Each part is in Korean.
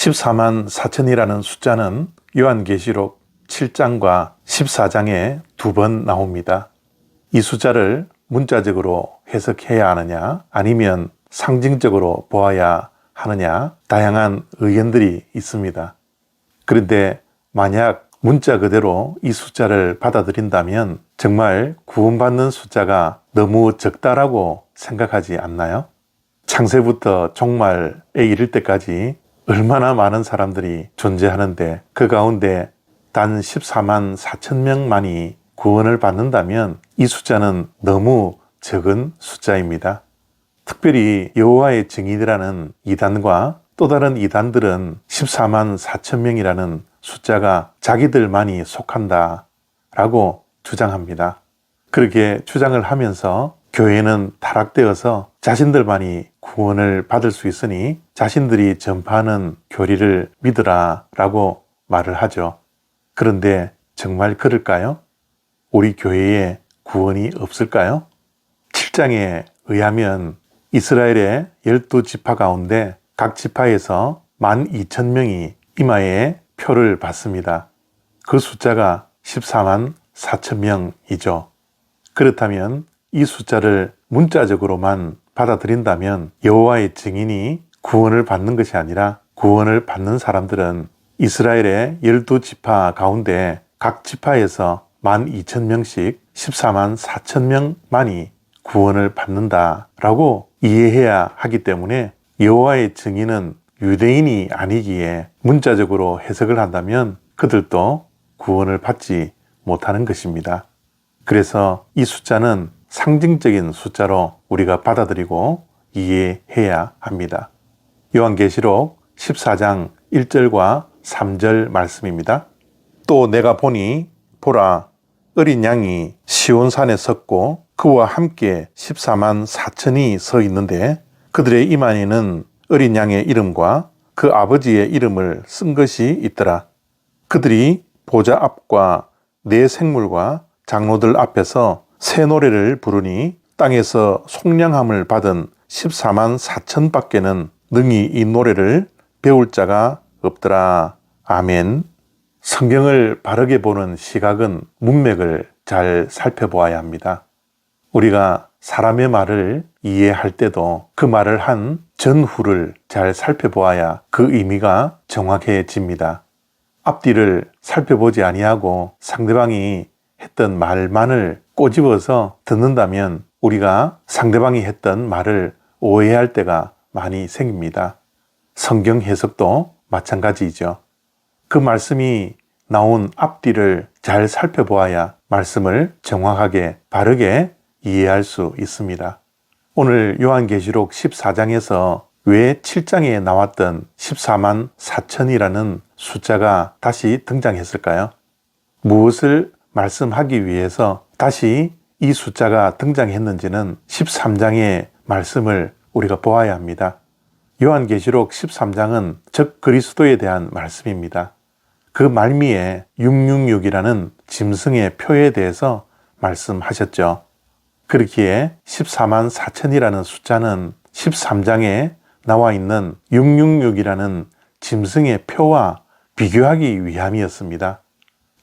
14만 4천이라는 숫자는 요한계시록 7장과 14장에 2번 나옵니다. 이 숫자를 문자적으로 해석해야 하느냐 아니면 상징적으로 보아야 하느냐 다양한 의견들이 있습니다. 그런데 만약 문자 그대로 이 숫자를 받아들인다면 정말 구원받는 숫자가 너무 적다라고 생각하지 않나요? 창세부터 종말에 이를 때까지 얼마나 많은 사람들이 존재하는데 그 가운데 단 14만 4천 명만이 구원을 받는다면 이 숫자는 너무 적은 숫자입니다. 특별히 여호와의 증인이라는 이단과 또 다른 이단들은 14만 4천 명이라는 숫자가 자기들만이 속한다 라고 주장합니다. 그렇게 주장을 하면서 교회는 타락되어서 자신들만이 구원을 받을 수 있으니 자신들이 전파하는 교리를 믿으라 라고 말을 하죠. 그런데 정말 그럴까요? 우리 교회에 구원이 없을까요? 7장에 의하면 이스라엘의 12지파 가운데 각 지파에서 12,000명이 이마에 표를 받습니다. 그 숫자가 14만 4천 명이죠. 그렇다면 이 숫자를 문자적으로만 받아들인다면 여호와의 증인이 구원을 받는 것이 아니라 구원을 받는 사람들은 이스라엘의 12지파 가운데 각 지파에서 12,000명씩 14만 4천 명만이 구원을 받는다라고 이해해야 하기 때문에 여호와의 증인은 유대인이 아니기에 문자적으로 해석을 한다면 그들도 구원을 받지 못하는 것입니다. 그래서 이 숫자는 상징적인 숫자로 우리가 받아들이고 이해해야 합니다. 요한계시록 14장 1절과 3절 말씀입니다. 또 내가 보니 보라 어린 양이 시온산에 섰고 그와 함께 14만 4천이 서 있는데 그들의 이마에는 어린 양의 이름과 그 아버지의 이름을 쓴 것이 있더라. 그들이 보좌 앞과 네 생물과 장로들 앞에서 새 노래를 부르니 땅에서 속량함을 받은 14만 4천 밖에는 능히 이 노래를 배울 자가 없더라. 아멘. 성경을 바르게 보는 시각은 문맥을 잘 살펴보아야 합니다. 우리가 사람의 말을 이해할 때도 그 말을 한 전후를 잘 살펴보아야 그 의미가 정확해집니다. 앞뒤를 살펴보지 아니하고 상대방이 했던 말만을 꼬집어서 듣는다면 우리가 상대방이 했던 말을 오해할 때가 많이 생깁니다. 성경 해석도 마찬가지이죠. 그 말씀이 나온 앞뒤를 잘 살펴보아야 말씀을 정확하게 바르게 이해할 수 있습니다. 오늘 요한계시록 14장에서 왜 7장에 나왔던 14만 4천이라는 숫자가 다시 등장했을까요? 무엇을 말씀하기 위해서 다시 이 숫자가 등장했는지는 13장의 말씀을 우리가 보아야 합니다. 요한계시록 13장은 적 그리스도에 대한 말씀입니다. 그 말미에 666이라는 짐승의 표에 대해서 말씀하셨죠. 그렇기에 14만 4천이라는 숫자는 13장에 나와 있는 666이라는 짐승의 표와 비교하기 위함이었습니다.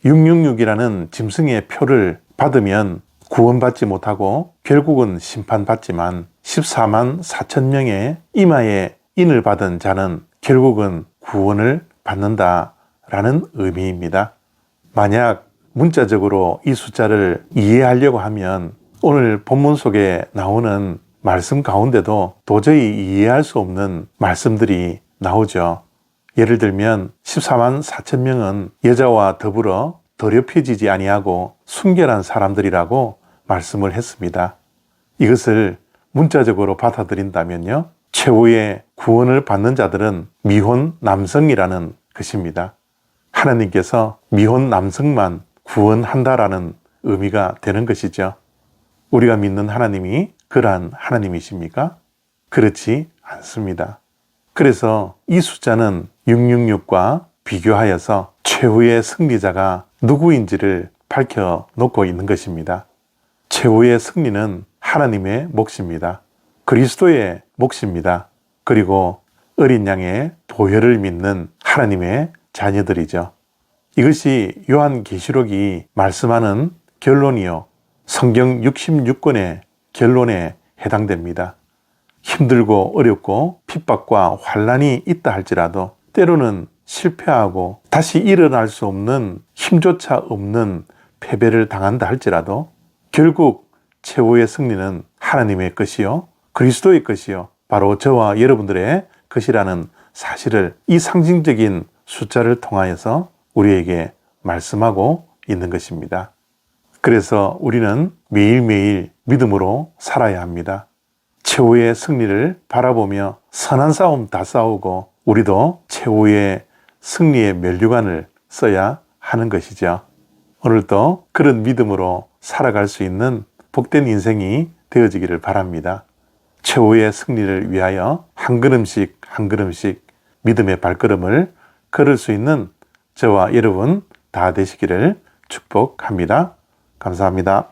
666이라는 짐승의 표를 받으면 구원받지 못하고 결국은 심판받지만 14만 4천 명의 이마에 인을 받은 자는 결국은 구원을 받는다라는 의미입니다. 만약 문자적으로 이 숫자를 이해하려고 하면 오늘 본문 속에 나오는 말씀 가운데도 도저히 이해할 수 없는 말씀들이 나오죠. 예를 들면 14만 4천 명은 여자와 더불어 더럽혀지지 아니하고 순결한 사람들이라고 말씀을 했습니다. 이것을 문자적으로 받아들인다면요, 최후의 구원을 받는 자들은 미혼 남성이라는 것입니다. 하나님께서 미혼 남성만 구원한다라는 의미가 되는 것이죠. 우리가 믿는 하나님이 그러한 하나님이십니까? 그렇지 않습니다. 그래서 이 숫자는 666과 비교하여서 최후의 승리자가 누구인지를 밝혀놓고 있는 것입니다. 최후의 승리는 하나님의 몫입니다. 그리스도의 몫입니다. 그리고 어린 양의 보혈을 믿는 하나님의 자녀들이죠. 이것이 요한계시록이 말씀하는 결론이요, 성경 66권의 결론에 해당됩니다. 힘들고 어렵고 핍박과 환난이 있다 할지라도 때로는 실패하고 다시 일어날 수 없는, 힘조차 없는 패배를 당한다 할지라도 결국 최후의 승리는 하나님의 것이요, 그리스도의 것이요, 바로 저와 여러분들의 것이라는 사실을 이 상징적인 숫자를 통하여서 우리에게 말씀하고 있는 것입니다. 그래서 우리는 매일매일 믿음으로 살아야 합니다. 최후의 승리를 바라보며 선한 싸움 다 싸우고 우리도 최후의 승리의 면류관을 써야 하는 것이죠. 오늘도 그런 믿음으로 살아갈 수 있는 복된 인생이 되어지기를 바랍니다. 최후의 승리를 위하여 한 걸음씩 한 걸음씩 믿음의 발걸음을 걸을 수 있는 저와 여러분 다 되시기를 축복합니다. 감사합니다.